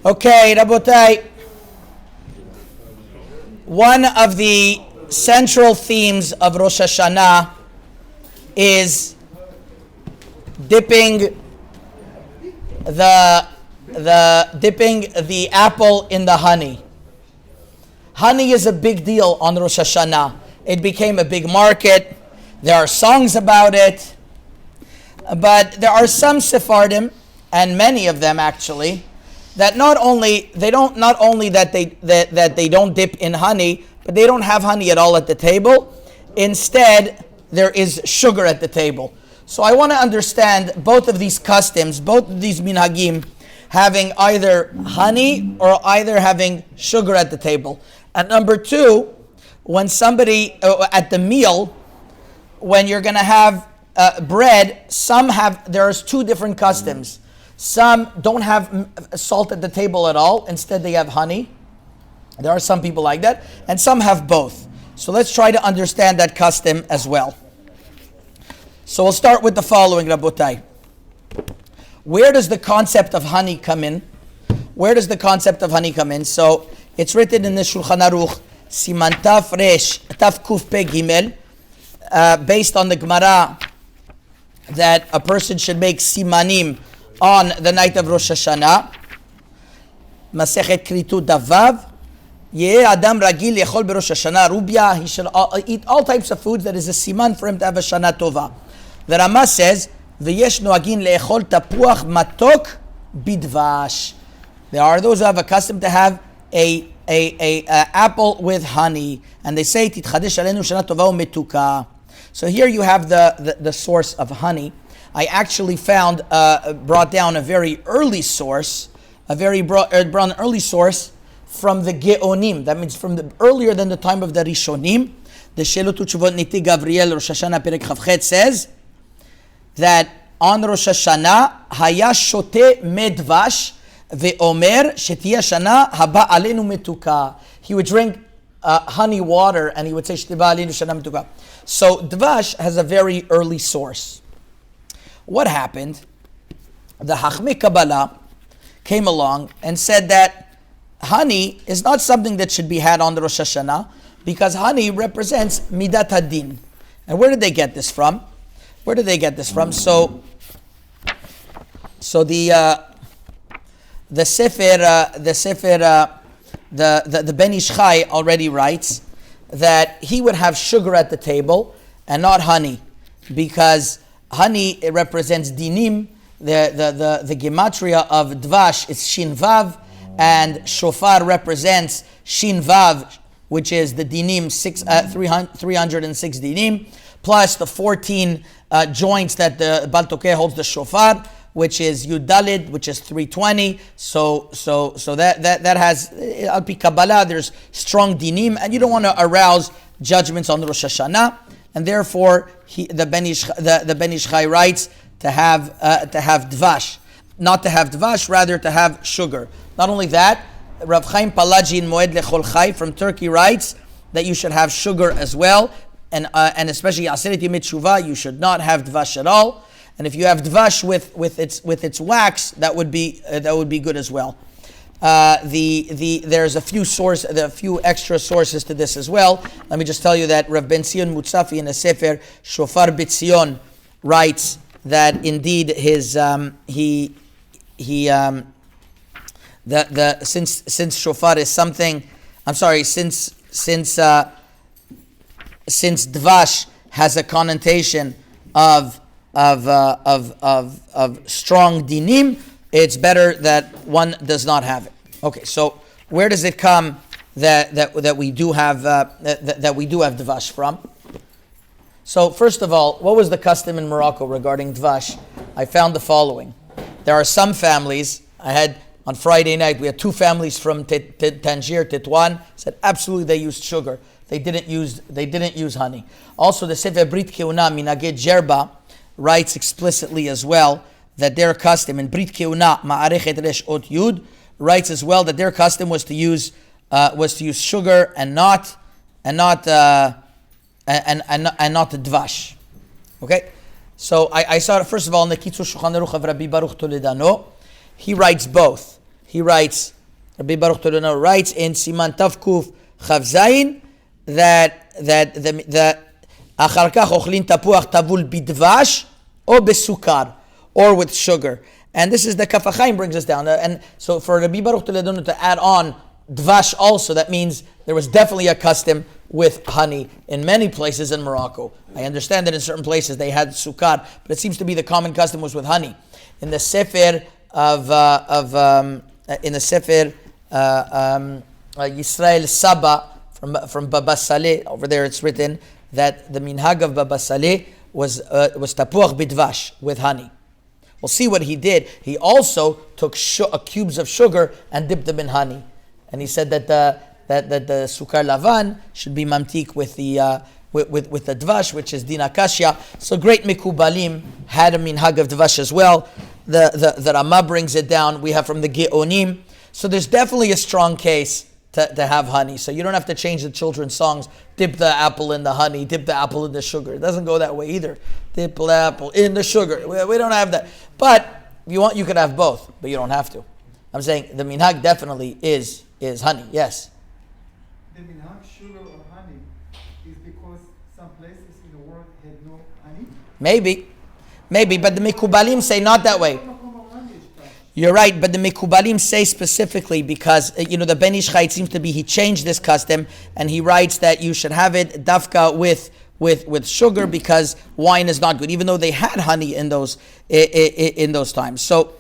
Okay, Rabotai. One of the central themes of Rosh Hashanah is dipping the apple in the honey. Honey is a big deal on Rosh Hashanah. It became a big market. There are songs about it. But there are some Sephardim, and many of them actually, that not only they don't dip in honey, but they don't have honey at all at the table. Instead, there is sugar at the table. So I want to understand both of these customs, both of these minhagim, having either honey or either having sugar at the table. And number two, when somebody at the meal, when you're going to have bread, there's two different customs. Some don't have salt at the table at all. Instead, they have honey. There are some people like that. And some have both. So let's try to understand that custom as well. So we'll start with the following, Rabotai. Where does the concept of honey come in? So it's written in the Shulchan Aruch, Siman Taf Resh, Taf Kuf Pe Gimel, based on the Gemara, that a person should make simanim on the night of Rosh Hashanah. Masechet Kritu Davav. Yeh Adam Ragil Yechol BeRosh Hashanah Rubia. He should eat all types of foods that is a siman for him to have a Shana Tova. The Rama says, V'yesh noagin le'echol tapuach matok bidvash. There are those who have a custom to have a apple with honey, and they say Titchadesh alenu Shana Tova u'metuka. So here you have the source of honey. I actually found brought down a very early source, from the Geonim. That means from earlier than the time of the Rishonim. The Shelot Utshuvot Niti Gavriel Rosh Hashanah Perek Chavchet says that on Rosh Hashanah Haya Shote Medvash Ve'omer Shetiya Shana Haba Alenu Metuka. He would drink honey water and he would say Shetiba Alenu Shana Metuka. So Dvash has a very early source. What happened? The Chachmei Kabbalah came along and said that honey is not something that should be had on the Rosh Hashanah because honey represents Midat Hadin. And where did they get this from? So the Ben Ish Chai already writes that he would have sugar at the table and not honey, because honey, it represents dinim. The gematria of dvash is shin vav, and shofar represents shin vav, which is the dinim 306 dinim, plus the 14 joints that the Bal Tokeh holds the shofar, which is Yudalid, which is 320. So that has, al pi Kabbalah, there's strong dinim, and you don't want to arouse judgments on the Rosh Hashanah, and therefore the Ben Ish Chai writes to have dvash, not to have dvash, rather to have sugar. Not only that, Rav Chaim Palaji in Moed Lechol Chai from Turkey writes that you should have sugar as well, and especially Aseret Yemei Teshuvah, you should not have dvash at all. And if you have dvash with its wax, that would be good as well. There's a few extra sources to this as well. Let me just tell you that Rav Ben Zion Mutzafi in a Sefer Shofar B'Tzion writes that indeed his since shofar is something, since dvash has a connotation of strong dinim, it's better that one does not have it. Okay, so where does it come that we do have dvash from? So first of all, what was the custom in Morocco regarding dvash? I found the following. There are some families. On Friday night, we had two families from Tangier, Tetuan, said absolutely they used sugar. They didn't use honey. Also, the Sefer Brit Keuna Minaged Jerba writes explicitly as well that their custom in Brit Keuna Ma'arechet Resh Ot Yud writes as well that their custom was to use sugar and not dvash. Okay, so I saw it first of all in the Kitzur Shulchan Aruch of Rabbi Baruch Toledano. He writes both. He writes Rabbi Baruch Tolano writes in Siman Tavkuf Chav Zayin that the Achar kach ochlin tapuach tavul bidvash or besukar, or with sugar. And this is the Kaf HaChaim brings us down. And so for Rabbi Baruch Tolano to add on dvash also, that means there was definitely a custom with honey in many places in Morocco. I understand that in certain places they had sukar, but it seems to be the common custom was with honey. In the Sefer Yisrael Saba from Baba Saleh, over there it's written that the minhag of Baba Saleh was tapuach bidvash, with honey. We'll see what he did. He also took cubes of sugar and dipped them in honey, and he said that the sukar lavan should be mamtik with the dvash, which is din akashya. So great mikubalim had a minhag of dvash as well. The Ramah brings it down. We have from the Geonim. So there's definitely a strong case to have honey. So you don't have to change the children's songs. Dip the apple in the honey. Dip the apple in the sugar. It doesn't go that way either. Dip the apple in the sugar. We don't have that. But if you want, you could have both, but you don't have to. I'm saying the minhag definitely is honey. Yes. The minhag sugar or honey is because some places in the world had no honey? Maybe, but the Mikubalim say not that way. You're right, but the Mikubalim say specifically because, the Ben Ish Chai, it seems to be he changed this custom, and he writes that you should have it dafka with sugar because wine is not good, even though they had honey in those times. So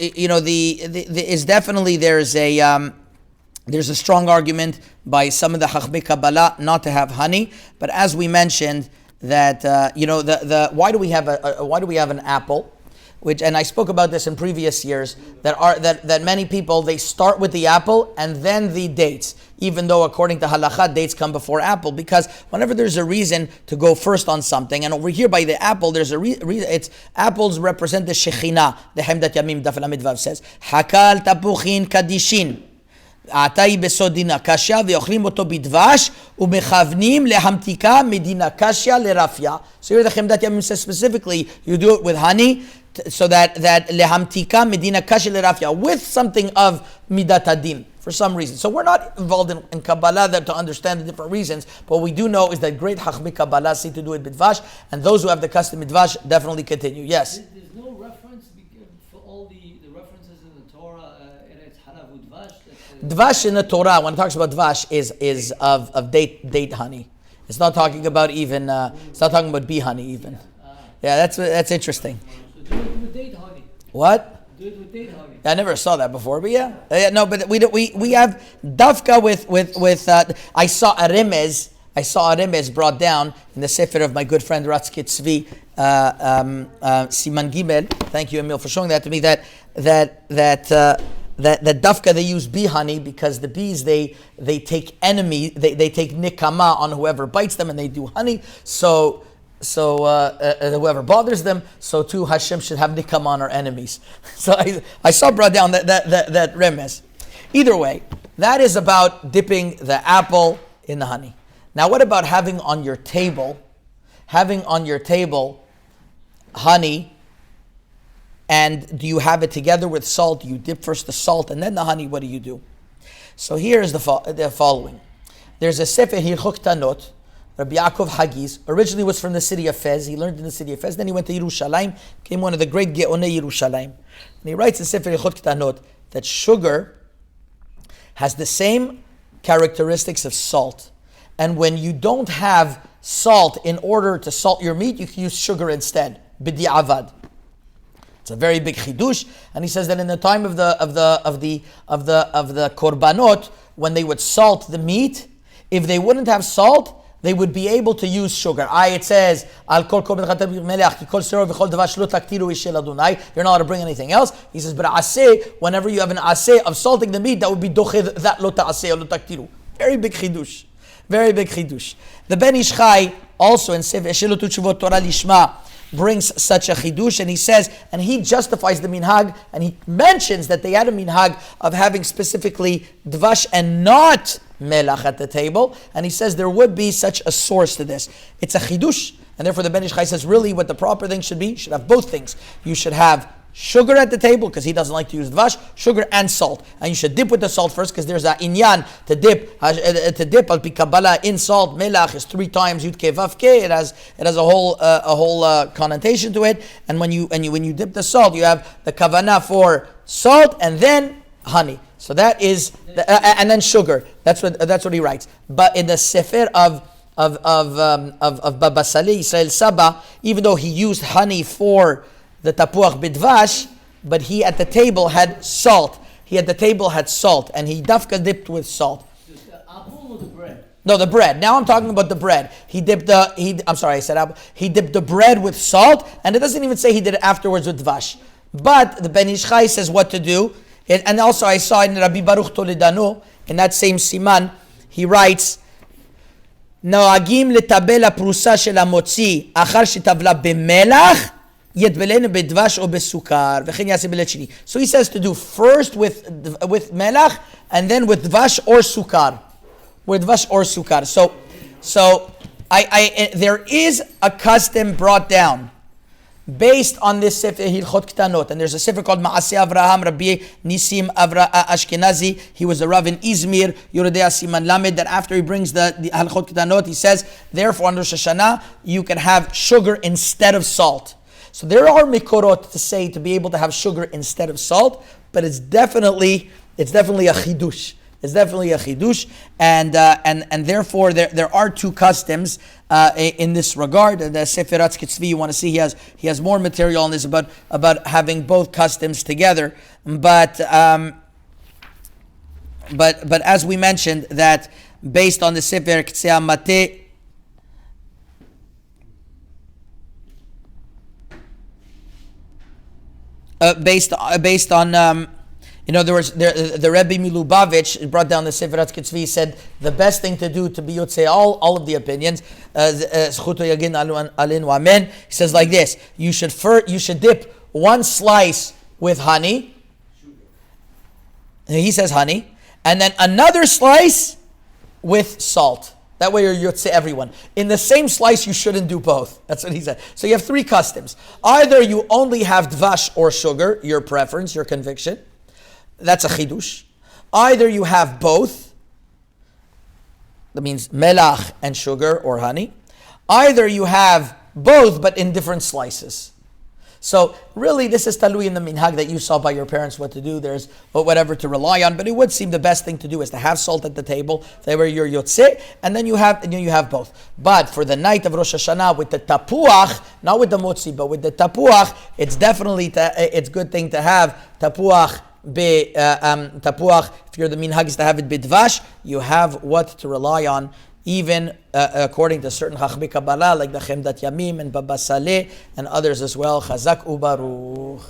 is definitely there's a strong argument by some of the Chachmei Kabbalah not to have honey, but as we mentioned that why do we have an apple? And I spoke about this in previous years, that many people, they start with the apple and then the dates, even though according to halakha, dates come before apple, because whenever there's a reason to go first on something, and over here by the apple, there's a reason, it's apples represent the Shekhinah, the Hemdat Yamim Daf Lamed Vav says, Hakal tapuchin kadishin, Atai besodina kasha, ve'ochlim oto bidvash, umechavnim lehamtika medina kasha lerafia. So here the Hemdat Yamim says specifically, you do it with honey, so that lehamtika medina kasha lerafia, with something of midat adin for some reason. So we're not involved in Kabbalah to understand the different reasons, but what we do know is that great Chachmei Kabbalah say to do it bidvash, and those who have the custom bidvash definitely continue. Yes. There's no reference for all the references in the Torah. It's halav udvash. Dvash in the Torah, when it talks about dvash, is of date honey. It's not talking about even. It's not talking about bee honey even. Yeah, that's interesting. Do it with date honey. What? Do it with date honey. I never saw that before, but no, but we have dafka with. I saw a remez brought down in the sefer of my good friend Ratzki Tzvi, Siman Gimel. Thank you, Emil, for showing that to me. That dafka they use bee honey because the bees they take they take nikama on whoever bites them, and they do honey. So whoever bothers them, so too Hashem should have nikam on our enemies. So I saw brought down that remez. Either way, that is about dipping the apple in the honey. Now, what about having on your table honey, and do you have it together with salt? Do you dip first the salt and then the honey? What do you do? So here is the following. There's a Sefer Hilchot Tanot. Rabbi Yaakov Hagiz originally was from the city of Fez. He learned in the city of Fez. Then he went to Yerushalayim, became one of the great Geonei Yerushalayim. And he writes in Sefer Hilchot Tanot that sugar has the same characteristics of salt. And when you don't have salt in order to salt your meat, you can use sugar instead. B'di'avad. It's a very big chidush, and he says that in the time of the korbanot, when they would salt the meat, if they wouldn't have salt, they would be able to use sugar. It says, Al kol korban melech, kol sero v'chol davash lo taktiru ishel Adonai. You're not allowed to bring anything else. He says, but aseh, whenever you have an aseh of salting the meat, that would be doched that lo ta'aseh or lo taktiru. Very big chidush. Very big chidush. The Ben Ish Chai also in Sefer Eshelo Tutshuvot Torah Lishma brings such a chidush, and he says, and he justifies the minhag, and he mentions that they had a minhag of having specifically dvash and not melach at the table, and he says there would be such a source to this. It's a chidush, and therefore the Ben Ish Chai says really what the proper thing should be, you should have both things. You should have sugar at the table because he doesn't like to use dvash, sugar and salt. And you should dip with the salt first because there's a inyan to dip al pi Kabbalah in salt. Melach is 3 times Yud Ke Vav Ke. It has a whole connotation to it. And when you dip the salt, you have the kavanah for salt and then honey. So that is and then sugar. That's what he writes. But in the Sefer of Baba Saleh Israel Saba, even though he used honey for the tapuach bidvash, but he at the table had salt. He at the table had salt, and he dafka dipped with salt. The apple or the bread? No, the bread. Now I'm talking about the bread. He dipped I'm sorry, I said apple. He dipped the bread with salt, and it doesn't even say he did it afterwards with dvash. But the Ben Ish Chai says what to do. And also I saw in Rabbi Baruch Toledano, in that same siman, he writes, נוהגים לטבל הפרוסה של המוציא אחר שטבלה במלח יטבלנו בדבש או בסוכר וכן יעשה בלית שני. So he says to do first with melach and then with dvash or sukar. With dvash or sukar. So there is a custom brought down based on this Sefer Hilchot Ktanot, and there's a Sefer called Maaseh Avraham, Rabbi Nisim Ashkenazi. He was a Rav in Izmir, Yoredea Siman Lamed, that after he brings the Hilchot Ktanot, he says, therefore on Rosh Hashanah, you can have sugar instead of salt. So there are mikorot to say to be able to have sugar instead of salt, but it's definitely a chidush. It's definitely a chidush, and therefore there are 2 customs in this regard. The Sefer Kitzvi, you want to see, he has more material on this about having both customs together. But as we mentioned, that based on the Sefer Ktsei Mate, based on in other words, the Rebbe Milubavitch brought down the Sefer Kitzvi, said the best thing to do to be Yotzei all of the opinions, Zchuto Yagin Alenu Amen. He says like this: you should dip 1 slice with honey. He says honey, and then another slice with salt. That way you're Yotzei everyone. In the same slice, you shouldn't do both. That's what he said. So you have 3 customs. Either you only have dvash or sugar, your preference, your conviction. That's a chidush. Either you have both. That means melach and sugar or honey. Either you have both but in different slices. So really this is talui in the minhag that you saw by your parents what to do. There's whatever to rely on, but it would seem the best thing to do is to have salt at the table, that where you're yotzeh, and then you have both. But for the night of Rosh Hashanah with the tapuach, not with the motzi, but with the tapuach, it's definitely it's good thing to have tapuach. Tapuach, if you're the minhag is to have it bidvash, you have what to rely on, even according to certain Chachmei Kabbalah like the Chemdat Yamim and Baba Saleh and others as well. Chazak ubaruch.